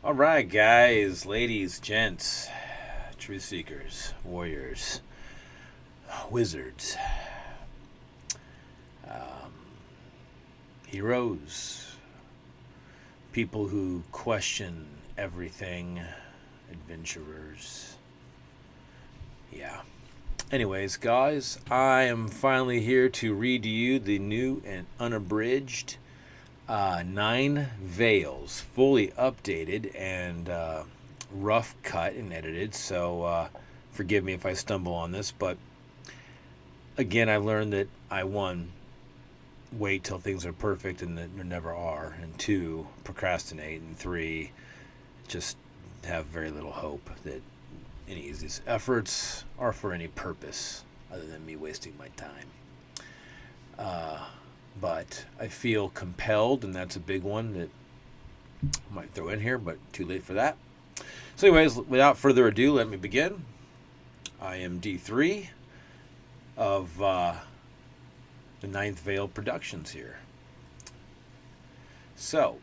All right, guys, ladies, gents, truth seekers, warriors, wizards, um, heroes, people who question everything, adventurers. Yeah. Anyways, guys, I am finally here to read to you the new and unabridged Nine Veils, fully updated and rough cut and edited. So forgive me if I stumble on this, but again, I learned that wait till things are perfect and that there never are, and two, procrastinate, and three, just have very little hope that any of these efforts are for any purpose other than me wasting my time. Uh, but I feel compelled, and that's a big one that I might throw in here, but too late for that. So, anyways, without further ado, let me begin. I am D3 of the Ninth Veil Productions here. So,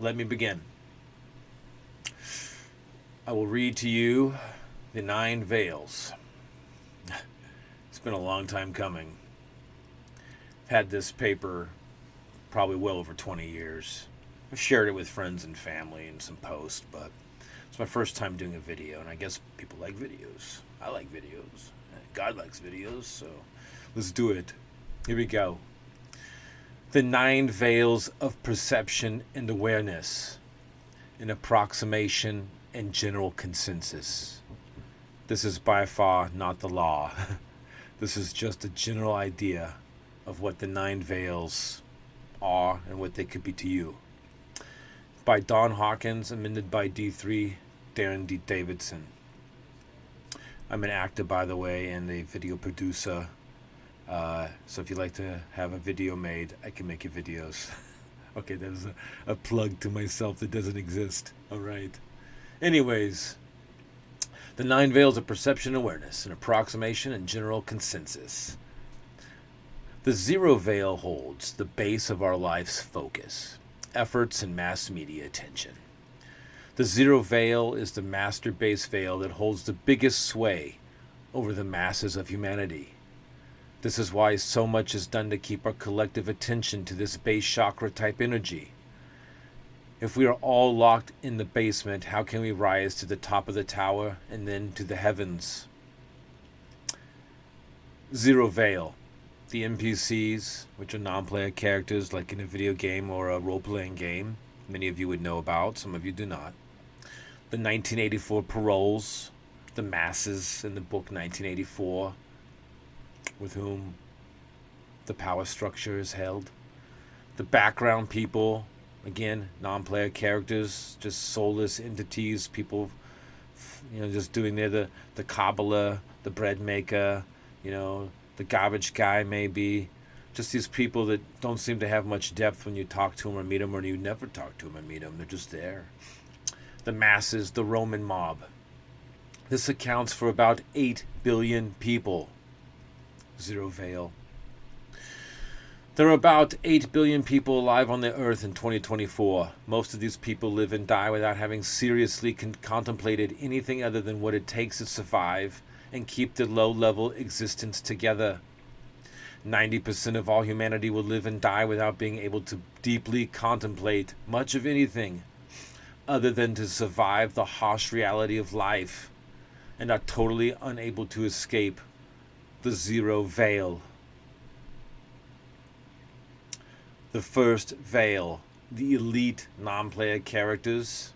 let me begin. I will read to you the Nine Veils. It's been a long time coming. I've had this paper probably well over 20 years. I've shared it with friends and family in some posts, but it's my first time doing a video, and I guess people like videos. I like videos. God likes videos, so let's do it. Here we go. The Nine Veils of Perception and Awareness, an approximation and general consensus. This is by far not the law. This is just a general idea of what the Nine Veils are and what they could be to you. By Don Hawkins, amended by D3 Darren D. Davidson. I'm an actor, by the way, and a video producer. So if you'd like to have a video made, I can make you videos. Okay, that was a plug to myself that doesn't exist. All right. Anyways, the Nine Veils of Perception and Awareness, an approximation and general consensus. The zero veil holds the base of our life's focus, efforts, and mass media attention. The zero veil is the master base veil that holds the biggest sway over the masses of humanity. This is why so much is done to keep our collective attention to this base chakra type energy. If we are all locked in the basement, how can we rise to the top of the tower and then to the heavens? Zero veil. The NPCs, which are non-player characters like in a video game or a role-playing game, many of you would know about, some of you do not. The 1984 paroles, the masses in the book 1984, with whom the power structure is held. The background people, again, non-player characters, just soulless entities, people, just doing the Kabbalah, the bread maker, the garbage guy maybe. Just these people that don't seem to have much depth when you talk to them or meet them, or you never talk to them and meet them. They're just there. The masses, the Roman mob. This accounts for about 8 billion people. Zero veil. There are about 8 billion people alive on the earth in 2024. Most of these people live and die without having seriously contemplated anything other than what it takes to survive and keep the low-level existence together. 90% of all humanity will live and die without being able to deeply contemplate much of anything other than to survive the harsh reality of life, and are totally unable to escape the zero veil. The first veil, the elite non-player characters,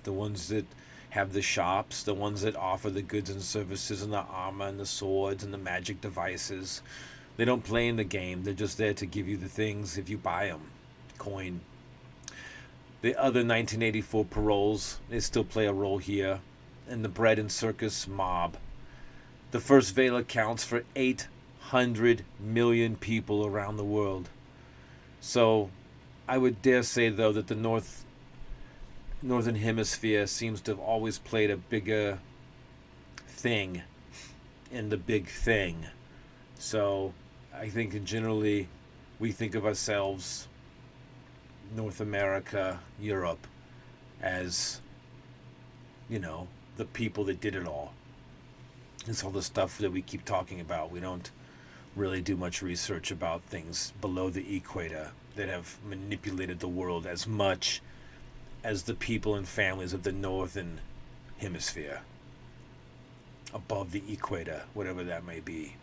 the ones that have the shops, the ones that offer the goods and services and the armor and the swords and the magic devices. They don't play in the game. They're just there to give you the things if you buy them. Coin. The other 1984 paroles, they still play a role here. And the bread and circus mob. The first veil accounts for 800 million people around the world. So I would dare say, though, that the Northern Hemisphere seems to have always played a bigger thing in the big thing. So I think we think of ourselves, North America, Europe, as, the people that did it all. It's all the stuff that we keep talking about. We don't really do much research about things below the equator that have manipulated the world as much as the people and families of the northern hemisphere, above the equator, whatever that may be.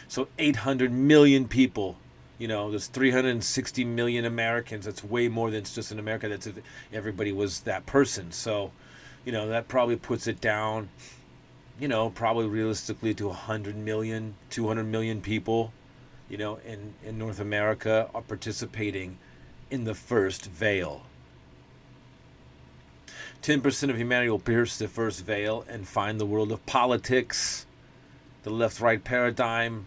So 800 million people, there's 360 million Americans. That's way more than just in America. That's if everybody was that person. So, that probably puts it down, probably realistically to 100 million, 200 million people, in North America are participating in the first veil. 10% of humanity will pierce the first veil and find the world of politics, the left-right paradigm,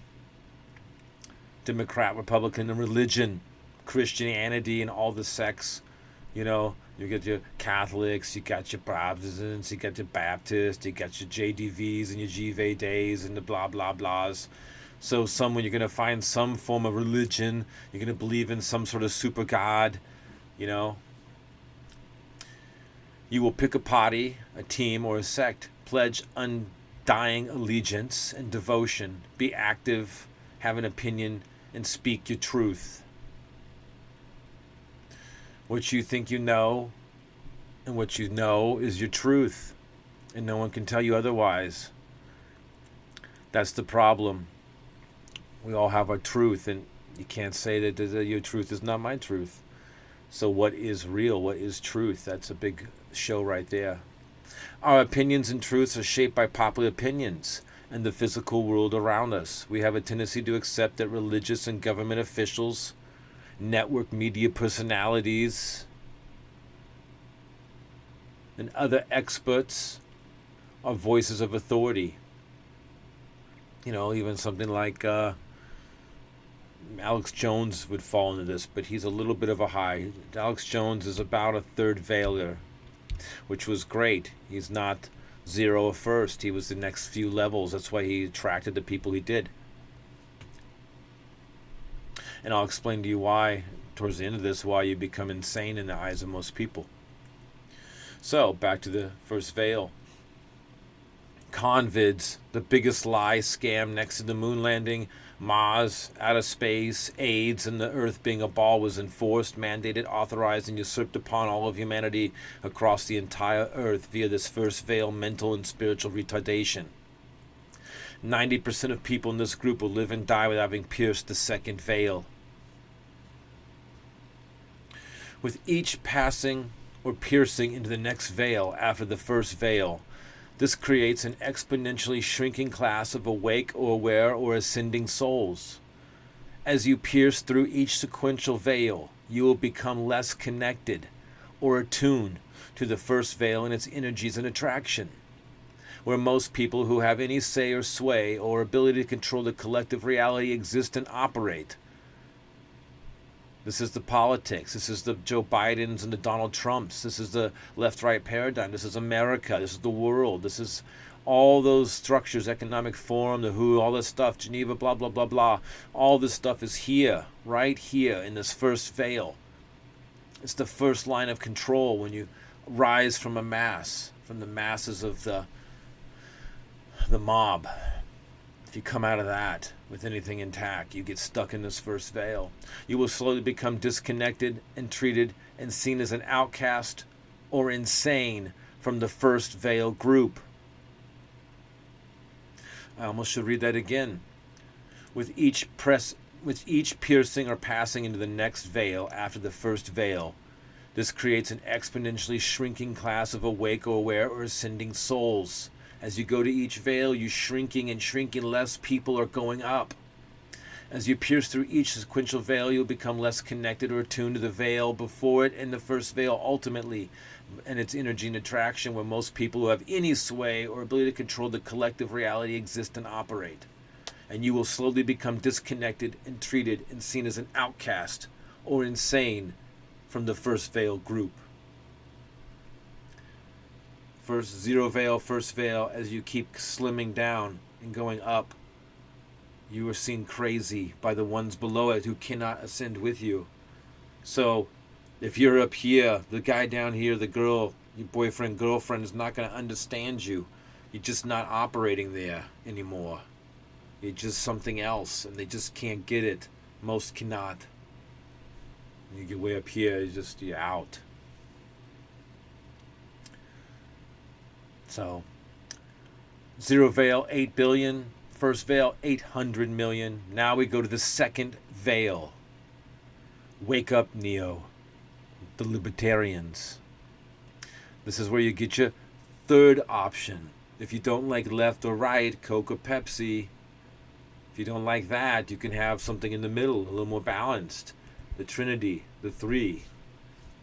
Democrat, Republican, and religion, Christianity, and all the sects. You get your Catholics, you got your Protestants, you got your Baptists, you got your JDVs and your Jive days and the blah, blah, blahs. So somewhere you're going to find some form of religion. You're going to believe in some sort of super god, You will pick a party, a team, or a sect. Pledge undying allegiance and devotion. Be active, have an opinion, and speak your truth. What you think you know, and what you know is your truth, and no one can tell you otherwise. That's the problem. We all have our truth, and you can't say that your truth is not my truth. So what is real? What is truth? That's a big show right there. Our opinions and truths are shaped by popular opinions and the physical world around us. We have a tendency to accept that religious and government officials, network media personalities, and other experts are voices of authority. Even something like Alex Jones would fall into this, but he's a little bit of a high. Alex Jones is about a third veiler, which was great. He's not zero or first. He was the next few levels. That's why he attracted the people he did. And I'll explain to you why, towards the end of this, why you become insane in the eyes of most people. So, back to the first veil. Convids, the biggest lie, scam next to the moon landing, Mars, outer space, AIDS, and the Earth being a ball was enforced, mandated, authorized, and usurped upon all of humanity across the entire Earth via this first veil mental and spiritual retardation. 90% of people in this group will live and die without having pierced the second veil. With each passing or piercing into the next veil after the first veil, this creates an exponentially shrinking class of awake or aware or ascending souls. As you pierce through each sequential veil, you will become less connected or attuned to the first veil and its energies and attraction. Where most people who have any say or sway or ability to control the collective reality exist and operate. This is the politics. This is the Joe Bidens and the Donald Trumps. This is the left-right paradigm. This is America. This is the world. This is all those structures, Economic Forum, the WHO, all this stuff, Geneva, blah, blah, blah, blah. All this stuff is here, right here in this first veil. It's the first line of control when you rise from a mass, from the masses of the mob. If you come out of that with anything intact, you get stuck in this first veil. You will slowly become disconnected and treated and seen as an outcast or insane from the first veil group. I almost should read that again. With each piercing or passing into the next veil after the first veil, this creates an exponentially shrinking class of awake or aware or ascending souls. As you go to each veil, you're shrinking and shrinking. Less people are going up. As you pierce through each sequential veil, you'll become less connected or attuned to the veil before it and the first veil ultimately, and its energy and attraction, where most people who have any sway or ability to control the collective reality exist and operate. And you will slowly become disconnected and treated and seen as an outcast or insane from the first veil group. First zero veil, first veil, as you keep slimming down and going up, you are seen crazy by the ones below it who cannot ascend with you. So if you're up here, the guy down here, the girl Your boyfriend, girlfriend is not going to understand you. You're just not operating there anymore. You're just something else, and they just can't get it. Most cannot. You get way up here, you're out. So, zero veil, 8 billion. First veil, 800 million. Now we go to the second veil. Wake up, Neo. The libertarians. This is where you get your third option. If you don't like left or right, Coke or Pepsi. If you don't like that, you can have something in the middle, a little more balanced. The Trinity, the three.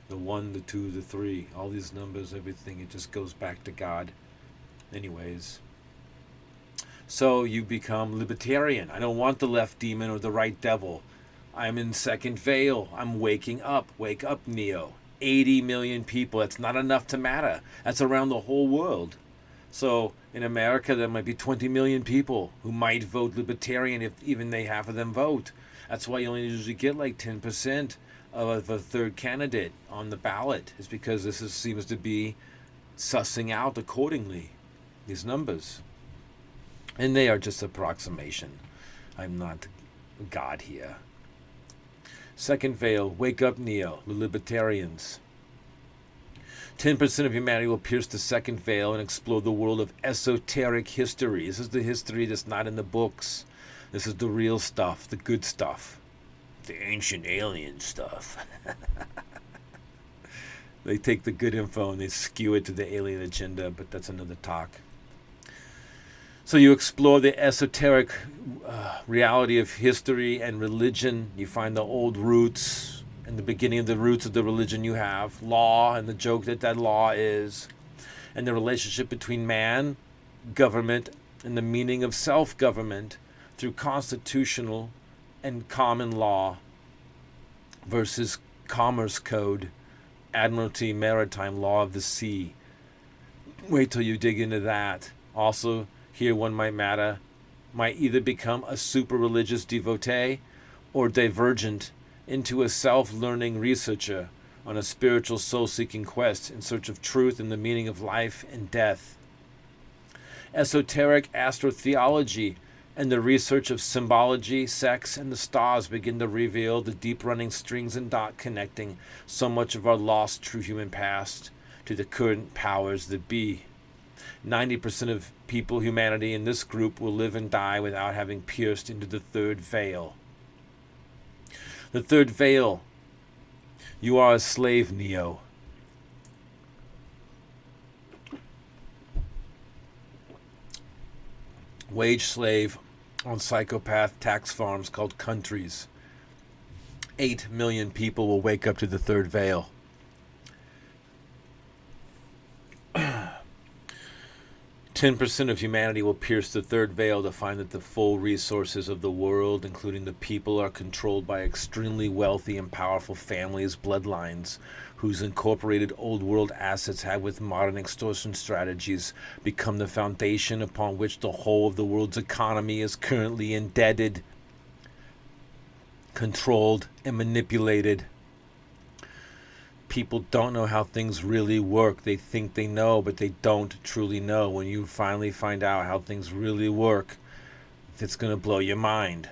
The 1, the 2, the 3. All these numbers, everything, it just goes back to God. Anyways. So you become libertarian. I don't want the left demon or the right devil. I'm in second veil. I'm waking up. Wake up, Neo. 80 million people. That's not enough to matter. That's around the whole world. So in America, there might be 20 million people who might vote libertarian if even half of them vote. That's why you only usually get like 10% of a third candidate on the ballot. Is because seems to be sussing out accordingly, these numbers. And they are just approximation. I'm not God here. Second veil, wake up, Neo, the libertarians. 10% of humanity will pierce the second veil and explore the world of esoteric history. This is the history that's not in the books. This is the real stuff, the good stuff. The ancient alien stuff. They take the good info and they skew it to the alien agenda, but that's another talk. So you explore the esoteric reality of history and religion. You find the old roots and the beginning of the roots of the religion you have. Law and the joke that law is. And the relationship between man, government, and the meaning of self-government through constitutional and common law versus commerce code, admiralty, maritime law of the sea. Wait till you dig into that. Also, here one might either become a super religious devotee or divergent into a self-learning researcher on a spiritual soul-seeking quest in search of truth and the meaning of life and death. Esoteric astrotheology and the research of symbology, sex, and the stars begin to reveal the deep-running strings and dot connecting so much of our lost true human past to the current powers that be. 90% of humanity in this group will live and die without having pierced into the third veil. The third veil. You are a slave, Neo. Wage slave on psychopath tax farms called countries. 8 million people will wake up to the third veil. 10% of humanity will pierce the third veil to find that the full resources of the world, including the people, are controlled by extremely wealthy and powerful families, bloodlines, whose incorporated old world assets have, with modern extortion strategies, become the foundation upon which the whole of the world's economy is currently indebted, controlled, and manipulated. People don't know how things really work. They think they know, but they don't truly know. When you finally find out how things really work, it's going to blow your mind.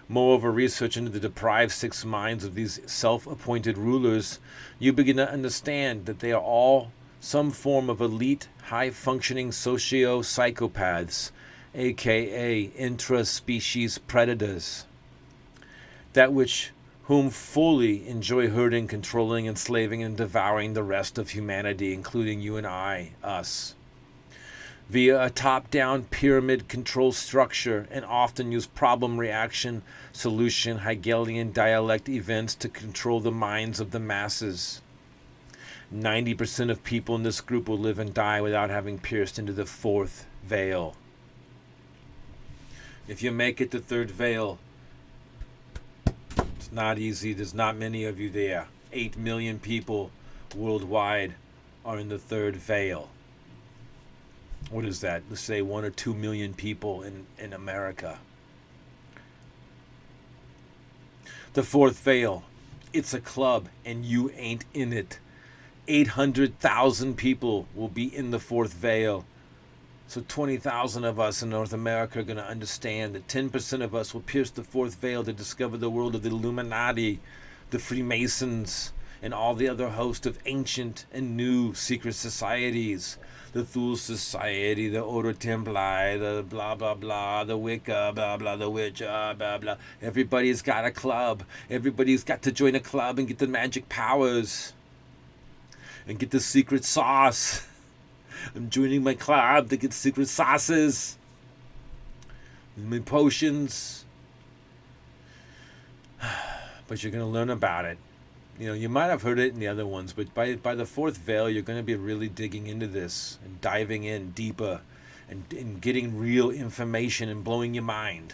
Moreover, research into the deprived 6 minds of these self-appointed rulers, you begin to understand that they are all some form of elite, high-functioning socio-psychopaths, aka intra-species predators. That which whom fully enjoy hurting, controlling, enslaving, and devouring the rest of humanity, including you and I, us, via a top-down pyramid control structure, and often use problem, reaction, solution, Hegelian dialect events to control the minds of the masses. 90% of people in this group will live and die without having pierced into the fourth veil. If you make it to third veil, not easy. There's not many of you there. 8 million people worldwide are in the third veil. What is that? Let's say 1 or 2 million people in America. The fourth veil. It's a club and you ain't in it. 800,000 people will be in the fourth veil. So 20,000 of us in North America are going to understand that 10% of us will pierce the fourth veil to discover the world of the Illuminati, the Freemasons, and all the other host of ancient and new secret societies. The Thule Society, the Order Templi, the blah blah blah, the Wicca, blah blah, the Witch, blah blah. Everybody's got a club. Everybody's got to join a club and get the magic powers. And get the secret sauce. I'm joining my club to get secret sauces. And my potions. But you're going to learn about it. You know, you might have heard it in the other ones, but by the fourth veil, you're going to be really digging into this and diving in deeper and getting real information and blowing your mind.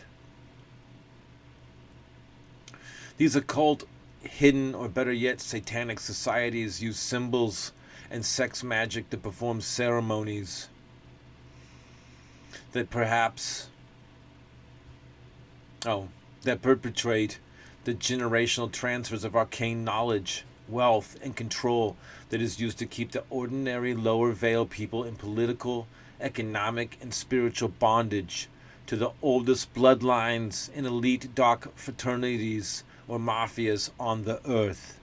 These occult, hidden, or better yet, satanic societies use symbols and sex magic to perform ceremonies that perpetrate the generational transfers of arcane knowledge, wealth, and control that is used to keep the ordinary lower veil people in political, economic, and spiritual bondage to the oldest bloodlines and elite dark fraternities or mafias on the earth.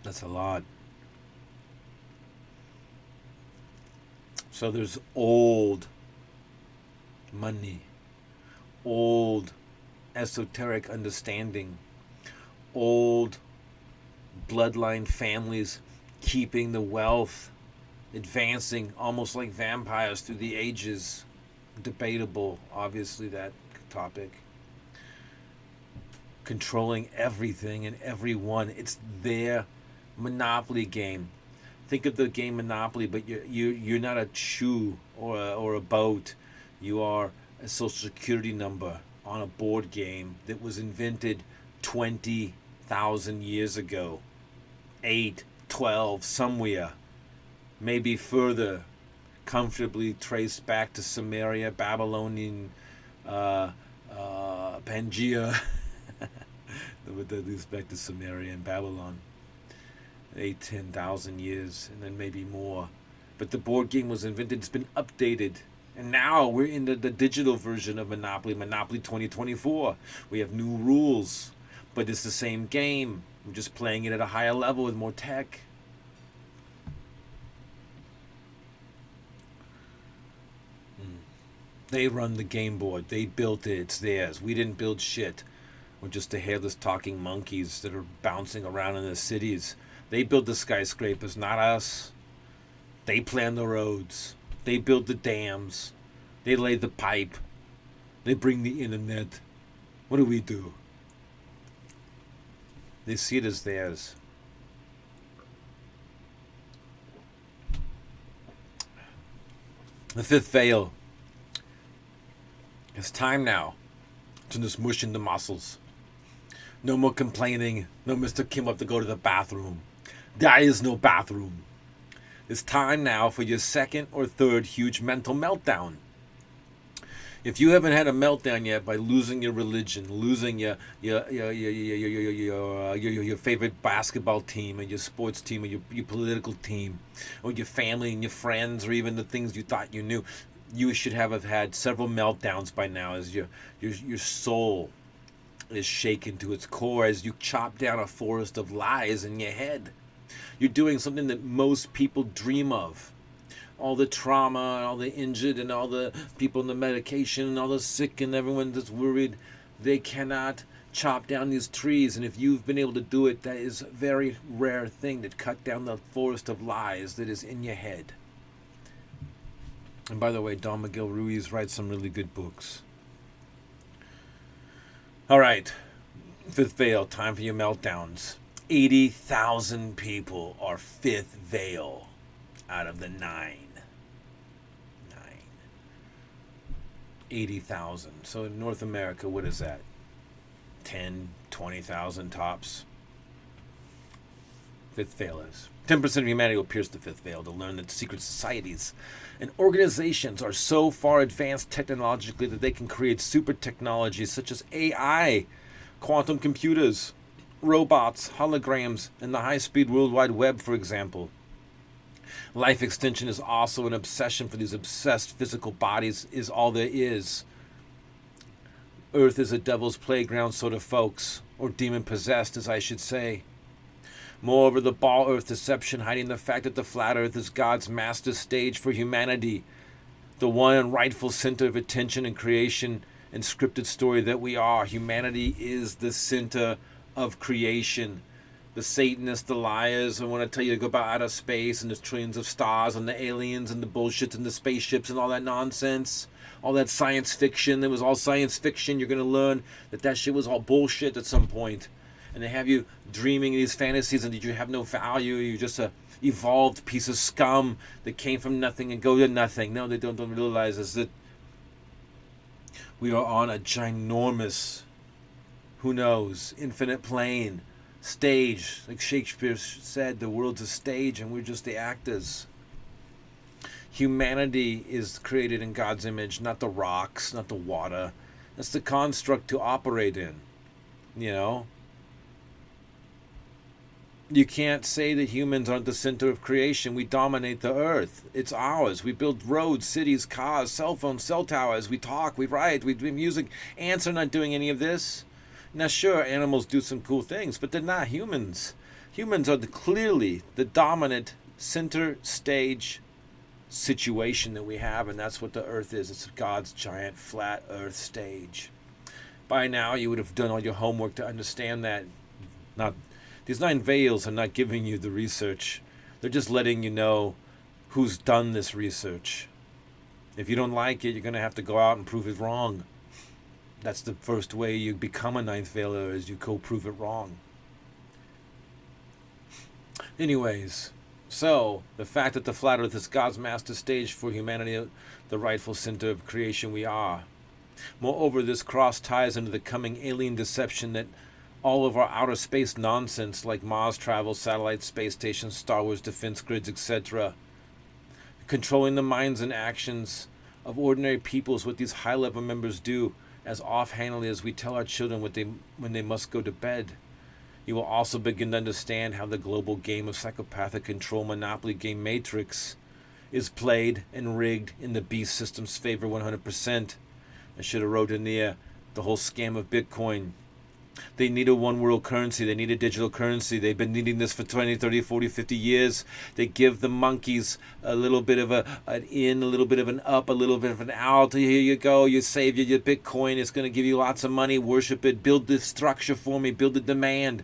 That's a lot. So there's old money, old esoteric understanding, old bloodline families keeping the wealth, advancing almost like vampires through the ages. Debatable, obviously, that topic. Controlling everything and everyone. It's their Monopoly game. Think of the game Monopoly, but you're not a shoe or a boat. You are a social security number on a board game that was invented 20,000 years ago. 8, 12, somewhere. Maybe further. Comfortably traced back to Samaria, Babylonian, Pangea. With that back to Samaria and Babylon. 8-10,000 years, and then maybe more. But the board game was invented. It's been updated. And now we're in the digital version of Monopoly 2024. We have new rules, but it's the same game. We're just playing it at a higher level with more tech. They run the game board. They built it. It's theirs. We didn't build shit. We're just the hairless talking monkeys that are bouncing around in the cities. They build the skyscrapers, not us. They plan the roads. They build the dams. They lay the pipe. They bring the internet. What do? They see it as theirs. The fifth veil. It's time now to just mush in the muscles. No more complaining. No Mr. Kim have to go to the bathroom. There is no bathroom. It's time now for your second or third huge mental meltdown. If you haven't had a meltdown yet by losing your religion, losing your favorite basketball team or your sports team or your political team or your family and your friends or even the things you thought you knew, you should have had several meltdowns by now as your soul is shaken to its core as you chop down a forest of lies in your head. You're doing something that most people dream of. All the trauma, and all the injured, and all the people in the medication, and all the sick, and everyone that's worried, they cannot chop down these trees. And if you've been able to do it, that is a very rare thing, to cut down the forest of lies that is in your head. And by the way, Don Miguel Ruiz writes some really good books. All right, fifth veil, time for your meltdowns. 80,000 people are fifth veil out of the 9. 80,000. So in North America, what is that? 10, 20,000 tops. Fifth veil is. 10% of humanity will pierce the fifth veil to learn that secret societies and organizations are so far advanced technologically that they can create super technologies such as AI, quantum computers, robots, holograms, and the high-speed World Wide Web, for example. Life extension is also an obsession for these obsessed physical bodies, is all there is. Earth is a devil's playground sort of folks, or demon-possessed, as I should say. Moreover, the ball earth deception hiding the fact that the flat earth is God's master stage for humanity, the one and rightful center of attention and creation and scripted story that we are. Humanity is the center of creation. The Satanists, the liars, I want to tell you to go about outer space and there's trillions of stars and the aliens and the bullshit and the spaceships and all that nonsense. All that science fiction. It was all science fiction. You're going to learn that shit was all bullshit at some point. And they have you dreaming these fantasies and you have no value. You're just a evolved piece of scum that came from nothing and go to nothing. No, they don't realize is that we are on a ginormous, who knows, infinite plane, stage. Like Shakespeare said, the world's a stage and we're just the actors. Humanity is created in God's image, not the rocks, not the water. That's the construct to operate in, you know. You can't say that humans aren't the center of creation. We dominate the earth. It's ours. We build roads, cities, cars, cell phones, cell towers. We talk, we write, we do music. Ants are not doing any of this. Now, sure, animals do some cool things, but they're not humans. Humans are clearly the dominant center stage situation that we have, and that's what the earth is. It's God's giant flat earth stage. By now, you would have done all your homework to understand that. These 9 veils are not giving you the research. They're just letting you know who's done this research. If you don't like it, you're going to have to go out and prove it wrong. That's the first way you become a 9th veiler, is you go prove it wrong. Anyways, so the fact that the flat earth is God's master stage for humanity, the rightful center of creation we are. Moreover, this cross ties into the coming alien deception that all of our outer space nonsense like Mars travel, satellites, space stations, Star Wars defense grids, etc. Controlling the minds and actions of ordinary people is what these high-level members do as offhandedly as we tell our children when they must go to bed. You will also begin to understand how the global game of psychopathic control monopoly game matrix is played and rigged in the beast system's favor 100%. I should have wrote in there the whole scam of Bitcoin. They need a one world currency. They need a digital currency. They've been needing this for 20, 30, 40, 50 years. They give the monkeys a little bit of an in, a little bit of an up, a little bit of an out. Here you go. You save your Bitcoin. It's going to give you lots of money. Worship it. Build this structure for me. Build the demand.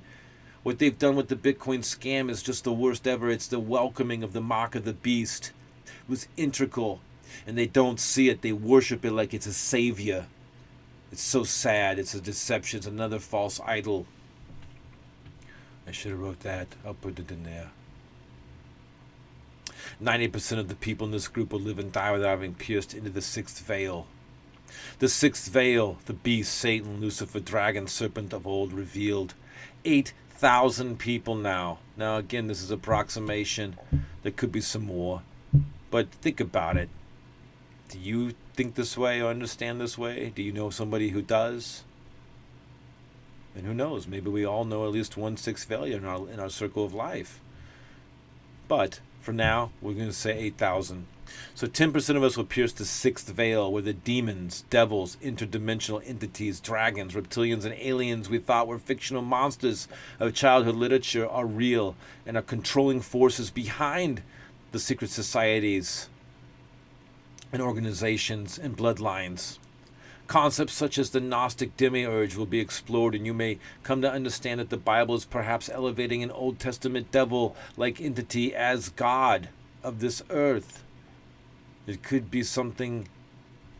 What they've done with the Bitcoin scam is just the worst ever. It's the welcoming of the mark of the beast. It was integral. And they don't see it. They worship it like it's a savior. It's so sad. It's a deception. It's another false idol. I should have wrote that. I'll put it in there. 90% of the people in this group will live and die without having pierced into the 6th veil. The 6th veil, the beast, Satan, Lucifer, dragon, serpent of old revealed. 8,000 people now. Now again, this is approximation. There could be some more. But think about it. Do you think this way or understand this way? Do you know somebody who does? And who knows? Maybe we all know at least 1/6 failure in our circle of life. But for now, we're going to say 8,000. So 10% of us will pierce the 6th veil, where the demons, devils, interdimensional entities, dragons, reptilians, and aliens we thought were fictional monsters of childhood literature are real and are controlling forces behind the secret societies and organizations and bloodlines. Concepts such as the Gnostic demiurge will be explored, and you may come to understand that the Bible is perhaps elevating an Old Testament devil-like entity as God of this earth. It could be something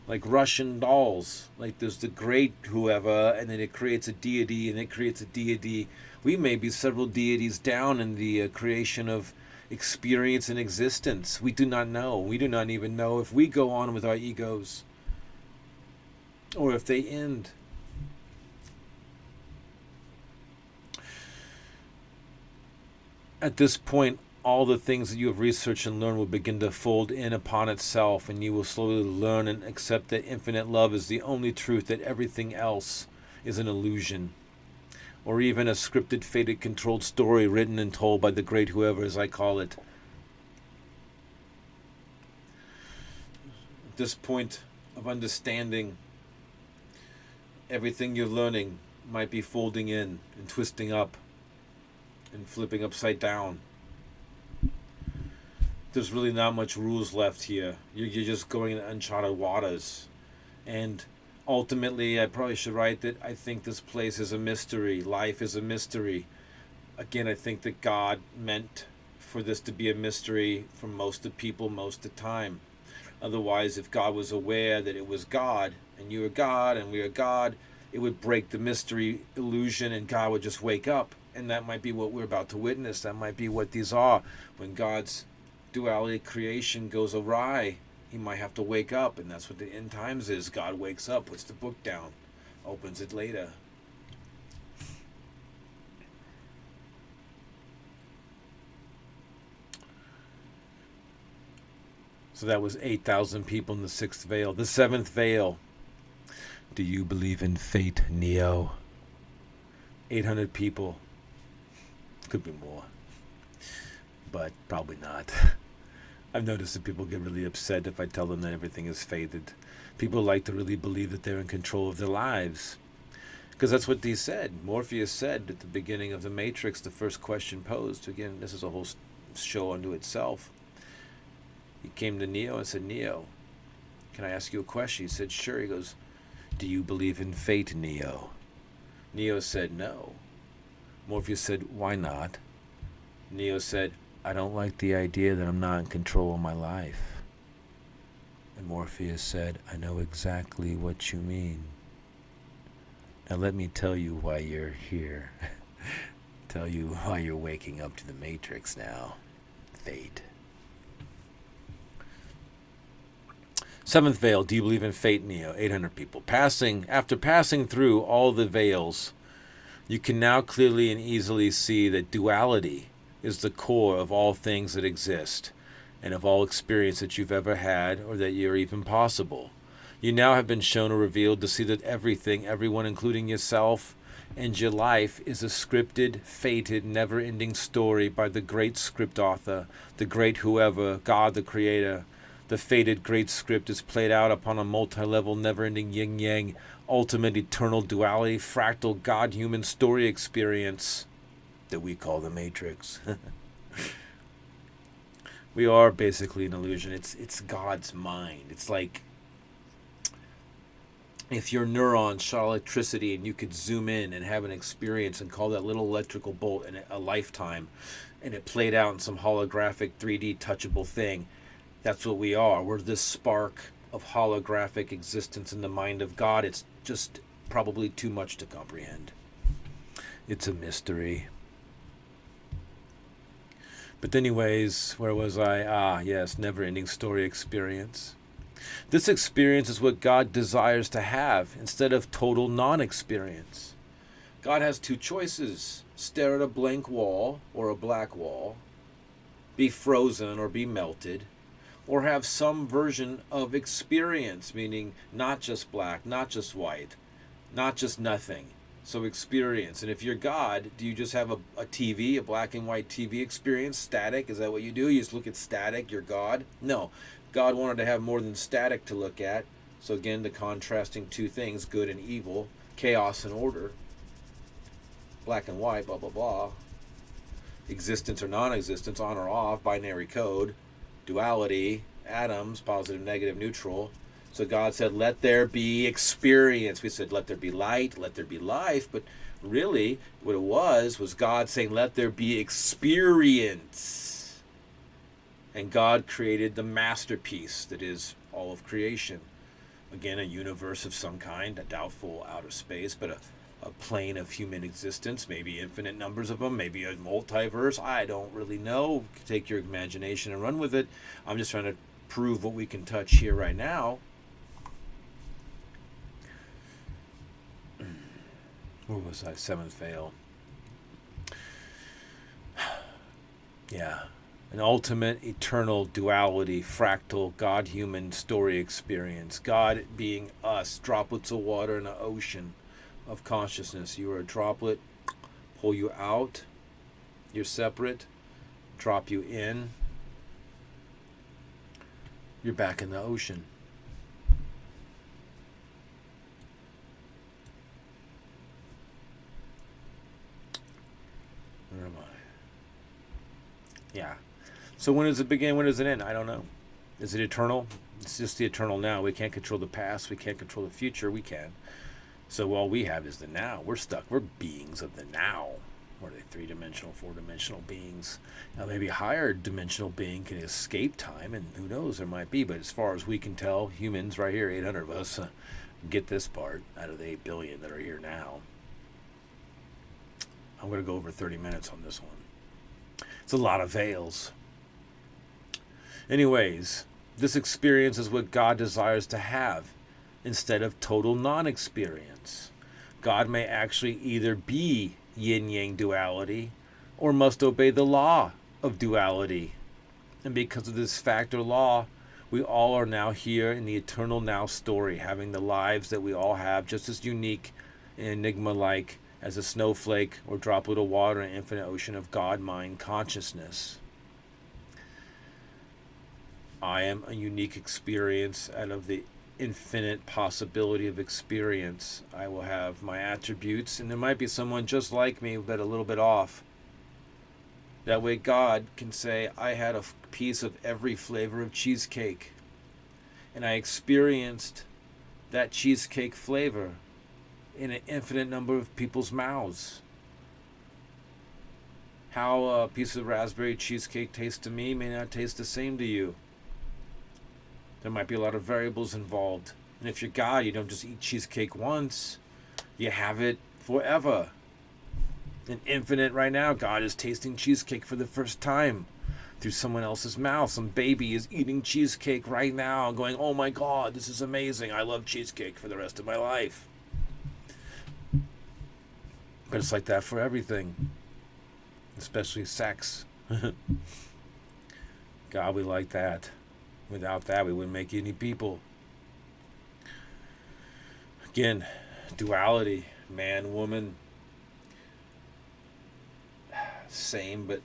like Russian dolls, like there's the great whoever, and then it creates a deity, and it creates a deity. We may be several deities down in the creation of experience and existence. We do not know. We do not even know if we go on with our egos or if they end. At this point, all the things that you have researched and learned will begin to fold in upon itself, and you will slowly learn and accept that infinite love is the only truth, that everything else is an illusion. or even a scripted, fated, controlled story written and told by the great whoever, as I call it. At this point of understanding, everything you're learning might be folding in and twisting up and flipping upside down. There's really not much rules left here. You're just going in uncharted waters. And ultimately, I probably should write that I think this place is a mystery. Life is a mystery. Again, I think that God meant for this to be a mystery for most of the people most of the time. Otherwise, if God was aware that it was God, and you are God, and we are God, it would break the mystery illusion, and God would just wake up. And that might be what we're about to witness. That might be what these are. When God's duality creation goes awry, he might have to wake up, and that's what the end times is. God wakes up, puts the book down, opens it later. So that was 8,000 people in the sixth veil. The seventh veil. Do you believe in fate, Neo? 800 people. Could be more. But probably not. I've noticed that people get really upset if I tell them that everything is fated. People like to really believe that they're in control of their lives. Because that's what he said. Morpheus said at the beginning of the Matrix, the first question posed. Again, this is a whole show unto itself. He came to Neo and said, Neo, can I ask you a question? He said, sure. He goes, do you believe in fate, Neo? Neo said, no. Morpheus said, why not? Neo said, I don't like the idea that I'm not in control of my life. And Morpheus said, I know exactly what you mean. Now let me tell you why you're here. Tell you why you're waking up to the Matrix now. Fate. Seventh veil, do you believe in fate, Neo? 800 people. After passing through all the veils, you can now clearly and easily see that duality is the core of all things that exist, and of all experience that you've ever had, or that you're even possible. You now have been shown or revealed to see that everything, everyone, including yourself, and your life is a scripted, fated, never-ending story by the great script author, the great whoever, God the Creator. The fated great script is played out upon a multi-level, never-ending yin-yang, ultimate eternal duality, fractal God-human story experience that we call the Matrix. We are basically an illusion. It's God's mind. It's like if your neurons shot electricity and you could zoom in and have an experience and call that little electrical bolt in a lifetime, and it played out in some holographic 3D touchable thing. That's what we are. We're this spark of holographic existence in the mind of God. It's just probably too much to comprehend. It's a mystery. But anyways, where was I? Yes, never-ending story experience. This experience is what God desires to have instead of total non-experience. God has two choices. Stare at a blank wall or a black wall, be frozen or be melted, or have some version of experience, meaning not just black, not just white, not just nothing. So experience. And if you're God, do you just have a TV, a black and white TV experience, static? Is that what you do? You just look at static, you're God? No. God wanted to have more than static to look at. So again, the contrasting two things, good and evil, chaos and order, black and white, blah, blah, blah. Existence or non-existence, on or off, binary code, duality, atoms, positive, negative, neutral. So God said, let there be experience. We said, let there be light, let there be life. But really, what it was God saying, let there be experience. And God created the masterpiece that is all of creation. Again, a universe of some kind, a doubtful outer space, but a plane of human existence, maybe infinite numbers of them, maybe a multiverse. I don't really know. Take your imagination and run with it. I'm just trying to prove what we can touch here right now. Where was I? Seventh veil. Yeah. An ultimate, eternal duality, fractal, God-human story experience. God being us, droplets of water in an ocean of consciousness. You are a droplet, pull you out. You're separate. Drop you in. You're back in the ocean. Where am I? Yeah. So when does it begin? When does it end? I don't know. Is it eternal? It's just the eternal now. We can't control the past. We can't control the future. We can. So all we have is the now. We're stuck. We're beings of the now. What are they? 3-dimensional, 4-dimensional beings. Now maybe a higher dimensional being can escape time, and who knows, there might be. But as far as we can tell, humans right here, 800 of us, get this part out of the 8 billion that are here now. I'm going to go over 30 minutes on this one. It's a lot of veils. Anyways, this experience is what God desires to have instead of total non-experience. God may actually either be yin-yang duality or must obey the law of duality. And because of this factor law, we all are now here in the eternal now story, having the lives that we all have, just as unique and enigma-like as a snowflake or droplet of water in an infinite ocean of God-mind consciousness. I am a unique experience out of the infinite possibility of experience. I will have my attributes, and there might be someone just like me but a little bit off. That way God can say, I had a piece of every flavor of cheesecake, and I experienced that cheesecake flavor in an infinite number of people's mouths. How a piece of raspberry cheesecake tastes to me may not taste the same to you. There might be a lot of variables involved. And if you're God, you don't just eat cheesecake once. You have it forever. And infinite right now, God is tasting cheesecake for the first time through someone else's mouth. Some baby is eating cheesecake right now going, oh my God, this is amazing. I love cheesecake for the rest of my life. But it's like that for everything. Especially sex. God, we like that. Without that, we wouldn't make any people. Again, duality, man, woman, same but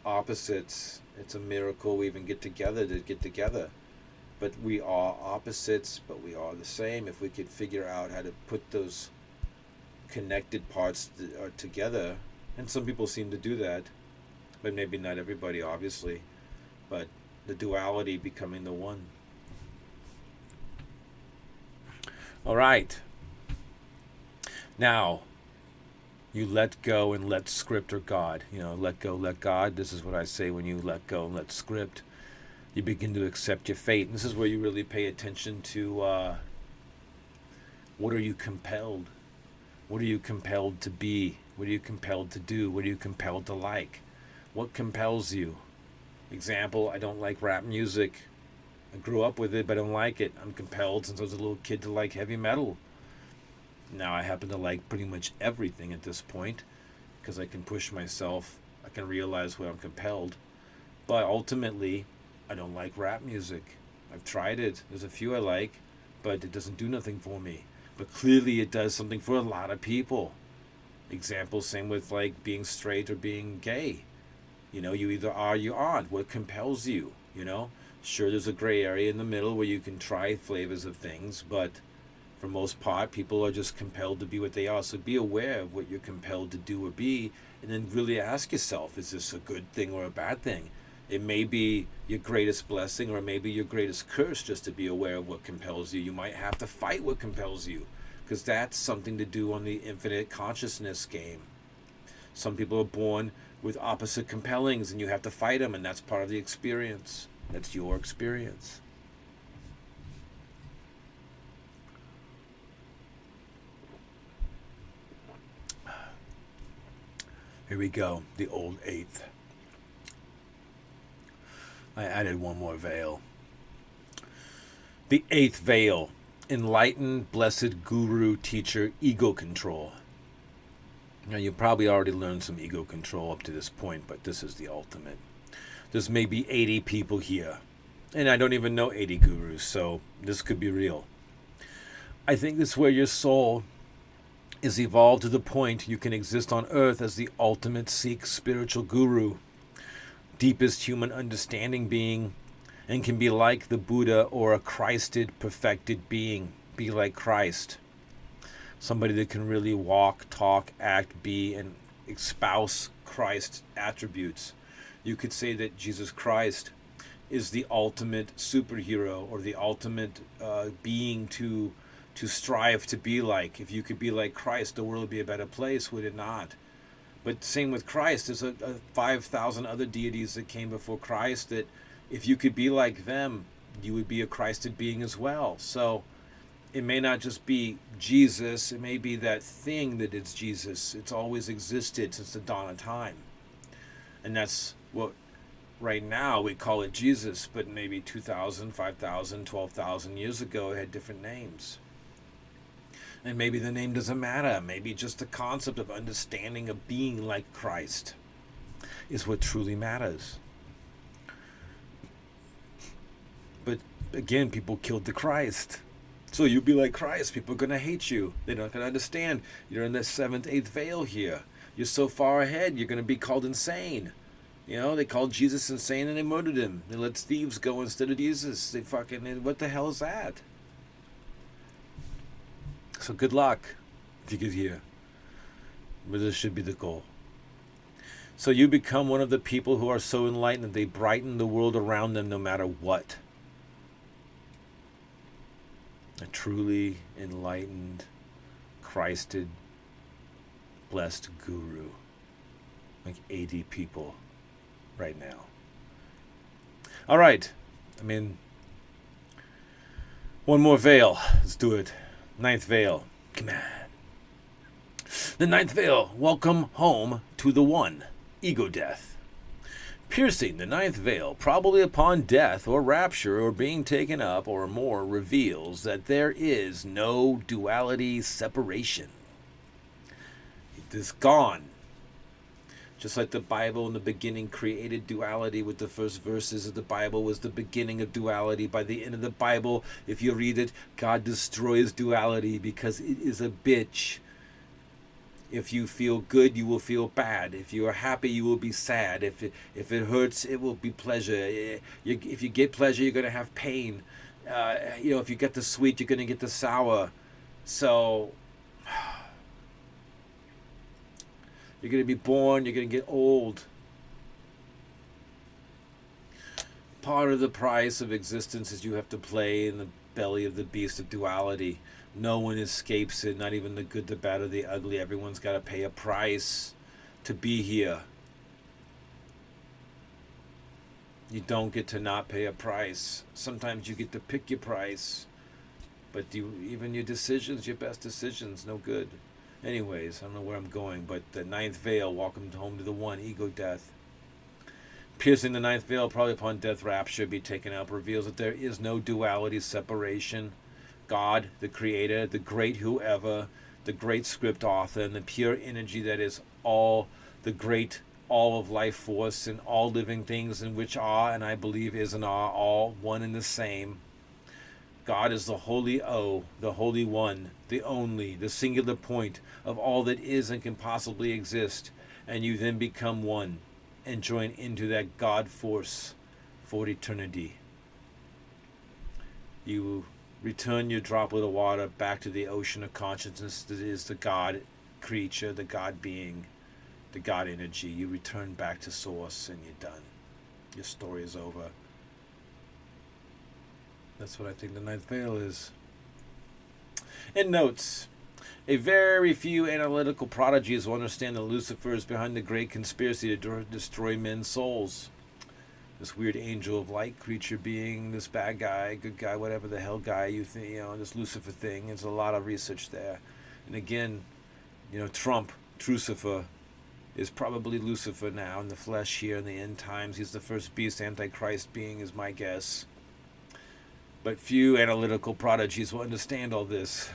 opposites. It's a miracle we even get together. But we are opposites, but we are the same. If we could figure out how to put those connected parts together, and some people seem to do that, but maybe not everybody, obviously, but the duality becoming the one. All right. Now, you let go and let script or God. Let go, let God. This is what I say when you let go and let script. You begin to accept your fate. And this is where you really pay attention to what are you compelled? What are you compelled to be? What are you compelled to do? What are you compelled to like? What compels you? Example, I don't like rap music. I grew up with it, but I don't like it. I'm compelled since I was a little kid to like heavy metal. Now I happen to like pretty much everything at this point because I can push myself. I can realize where I'm compelled. But ultimately, I don't like rap music. I've tried it. There's a few I like, but it doesn't do nothing for me. But clearly it does something for a lot of people. Example, same with like being straight or being gay. You either are or you aren't. What compels you? Sure, there's a gray area in the middle where you can try flavors of things, but for most part, people are just compelled to be what they are. So be aware of what you're compelled to do or be, and then really ask yourself, is this a good thing or a bad thing? It may be your greatest blessing or maybe your greatest curse just to be aware of what compels you. You might have to fight what compels you, because that's something to do on the infinite consciousness game. Some people are born with opposite compellings, and you have to fight them, and that's part of the experience. That's your experience. Here we go, the old 8th. I added one more veil. The 8th veil, enlightened, blessed guru, teacher, ego control. Now, you probably already learned some ego control up to this point, but this is the ultimate. There's maybe 80 people here, and I don't even know 80 gurus, so this could be real. I think this is where your soul is evolved to the point you can exist on earth as the ultimate Sikh spiritual guru, deepest human understanding being, and can be like the Buddha or a Christed, perfected being. Be like Christ. Somebody that can really walk, talk, act, be, and espouse Christ's attributes. You could say that Jesus Christ is the ultimate superhero, or the ultimate being to strive to be like. If you could be like Christ, the world would be a better place, would it not? But same with Christ. There's a 5,000 other deities that came before Christ that if you could be like them, you would be a Christed being as well. So it may not just be Jesus, it may be that thing that is Jesus. It's always existed since the dawn of time. And that's what right now we call it Jesus, but maybe 2,000, 5,000, 12,000 years ago it had different names. And maybe the name doesn't matter. Maybe just the concept of understanding of being like Christ is what truly matters. But again, people killed the Christ. So you be like Christ. People are going to hate you. They're not going to understand. You're in the 7th, 8th veil here. You're so far ahead. You're going to be called insane. You know, they called Jesus insane and they murdered him. They let thieves go instead of Jesus. They fucking, what the hell is that? So good luck if you get here. But this should be the goal. So you become one of the people who are so enlightened that they brighten the world around them no matter what. A truly enlightened, Christed, blessed guru. Like 80 people right now. All right. One more veil. Let's do it. 9th veil. Come on. The 9th veil. Welcome home to the one. Ego death. Piercing the 9th veil, probably upon death or rapture or being taken up or more, reveals that there is no duality separation. It is gone. Just like the Bible in the beginning created duality with the first verses of the Bible was the beginning of duality. By the end of the Bible, if you read it, God destroys duality because it is a bitch. If you feel good, you will feel bad. If you are happy, you will be sad. If it hurts, it will be pleasure. If you get pleasure, you're going to have pain. If you get the sweet, you're going to get the sour. So you're going to be born, you're going to get old. Part of the price of existence is you have to play in the belly of the beast of duality. No one escapes it, not even the good, the bad, or the ugly. Everyone's got to pay a price to be here. You don't get to not pay a price. Sometimes you get to pick your price. But even your decisions, your best decisions, no good. Anyways, I don't know where I'm going, but the 9th veil, welcome home to the one, ego death. Piercing the 9th veil, probably upon death, rapture, be taken up, reveals that there is no duality separation. God, the creator, the great whoever, the great script author, and the pure energy that is all, the great all of life force and all living things, in which are, and I believe is and are, all one and the same. God is the holy O, the holy one, the only, the singular point of all that is and can possibly exist. And you then become one and join into that God force for eternity. You return your droplet of water back to the ocean of consciousness that is the God creature, the God being, the God energy. You return back to source and you're done. Your story is over. That's what I think the 9th veil is. In notes, a very few analytical prodigies will understand that Lucifer is behind the great conspiracy to destroy men's souls. This weird angel of light creature being, this bad guy, good guy, whatever the hell guy you think, this Lucifer thing. There's a lot of research there. And again, Trump, Trucifer, is probably Lucifer now in the flesh here in the end times. He's the first beast, antichrist being is my guess. But few analytical prodigies will understand all this.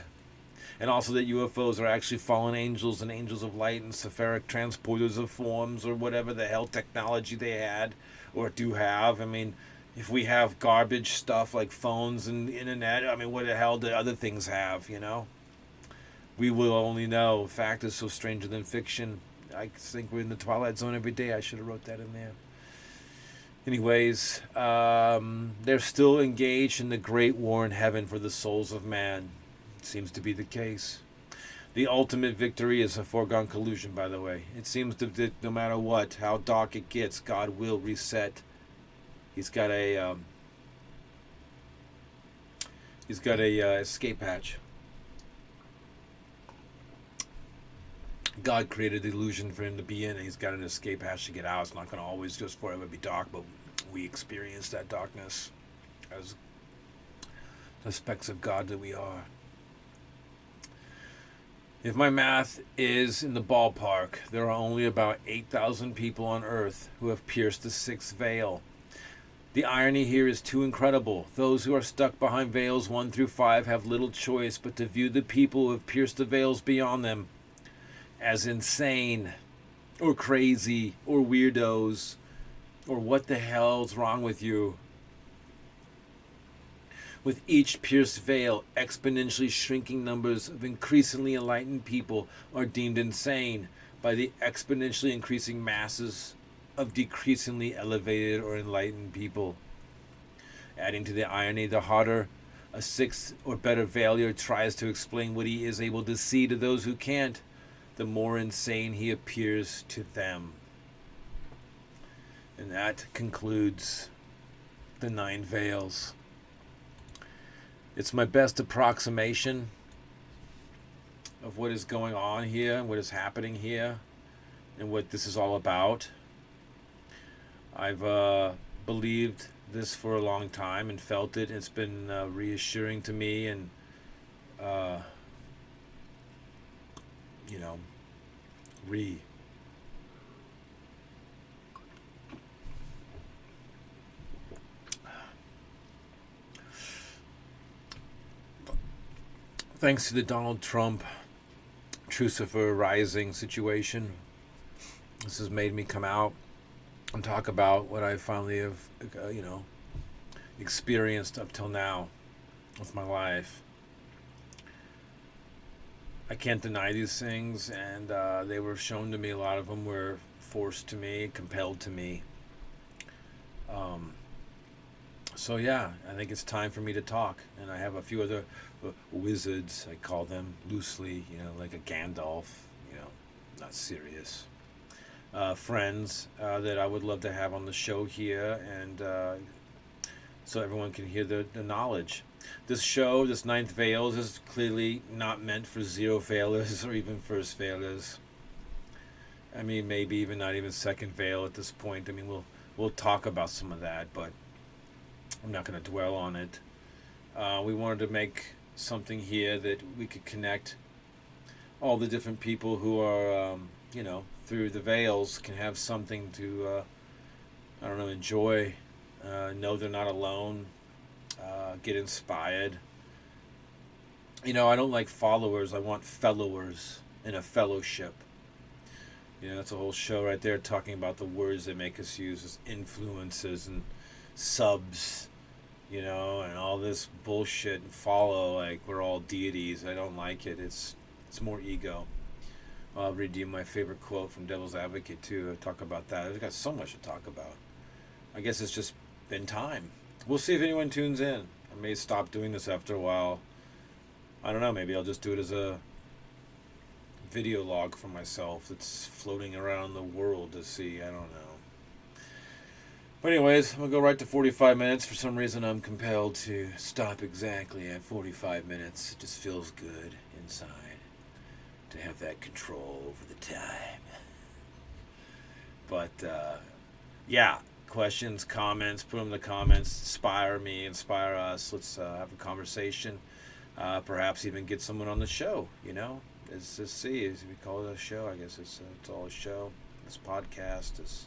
And also that UFOs are actually fallen angels and angels of light and Sephiric transporters of forms or whatever the hell technology they had or do have. If we have garbage stuff like phones and the internet, what the hell do other things have, We We will only know. Fact is so stranger than fiction. I think we're in the Twilight Zone every day. I should have wrote that in there. Anyways, they're still engaged in the great war in heaven for the souls of man. Seems to be the case. The ultimate victory is a foregone conclusion, by the way. It seems that no matter what, how dark it gets, God will reset. He's got a escape hatch. God created the illusion for him to be in, and he's got an escape hatch to get out. It's not going to always just forever be dark, but we experience that darkness as the specks of God that we are. If my math is in the ballpark, there are only about 8,000 people on Earth who have pierced the sixth veil. The irony here is too incredible. Those who are stuck behind veils 1 through 5 have little choice but to view the people who have pierced the veils beyond them as insane, or crazy, or weirdos, or what the hell's wrong with you. With each pierced veil, exponentially shrinking numbers of increasingly enlightened people are deemed insane by the exponentially increasing masses of decreasingly elevated or enlightened people. Adding to the irony, the harder a sixth or better veiler tries to explain what he is able to see to those who can't, the more insane he appears to them. And that concludes the 9 veils. It's my best approximation of what is going on here, what is happening here, and what this is all about. I've believed this for a long time and felt it. It's been reassuring to me, and thanks to the Donald Trump Trucifer Rising situation, this has made me come out and talk about what I finally have, experienced up till now with my life. I can't deny these things, and they were shown to me. A lot of them were forced to me, compelled to me. So yeah, I think it's time for me to talk. And I have a few other wizards, I call them loosely, like a Gandalf, not serious. Friends that I would love to have on the show here, and so everyone can hear the knowledge. This show, this 9th Veils, is clearly not meant for 0 failures or even first failures. I mean, maybe even not even second veil at this point. I mean, we'll talk about some of that, but I'm not going to dwell on it. We wanted to make something here that we could connect all the different people who are, through the veils, can have something to, enjoy, know they're not alone, get inspired. I don't like followers. I want fellowers in a fellowship. That's a whole show right there talking about the words they make us use as influences and subs, and all this bullshit and follow like we're all deities. I don't like it. It's more ego. I'll read you my favorite quote from Devil's Advocate too. I'll talk about that. I've got so much to talk about. I guess it's just been time. We'll see if anyone tunes in. I may stop doing this after a while. I don't know. Maybe I'll just do it as a video log for myself that's floating around the world to see. I don't know. But anyways, I'm going to go right to 45 minutes. For some reason, I'm compelled to stop exactly at 45 minutes. It just feels good inside to have that control over the time. But, yeah, questions, comments, put them in the comments. Inspire me, inspire us. Let's have a conversation. Perhaps even get someone on the show, Let's just see. As we call it a show, I guess it's all a show. This podcast, this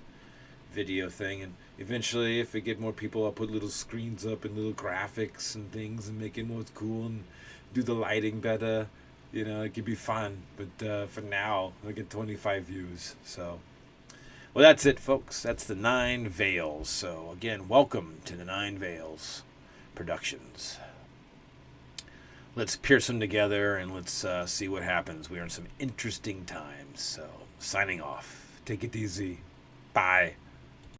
video thing, and eventually, if we get more people, I'll put little screens up and little graphics and things, and make it more cool and do the lighting better. It could be fun. But for now, I get 25 views. So, well, that's it, folks. That's the 9 Veils. So again, welcome to the 9 Veils Productions. let's pierce them together and let's see what happens. We are in some interesting times. So, signing off. Take it easy. Bye.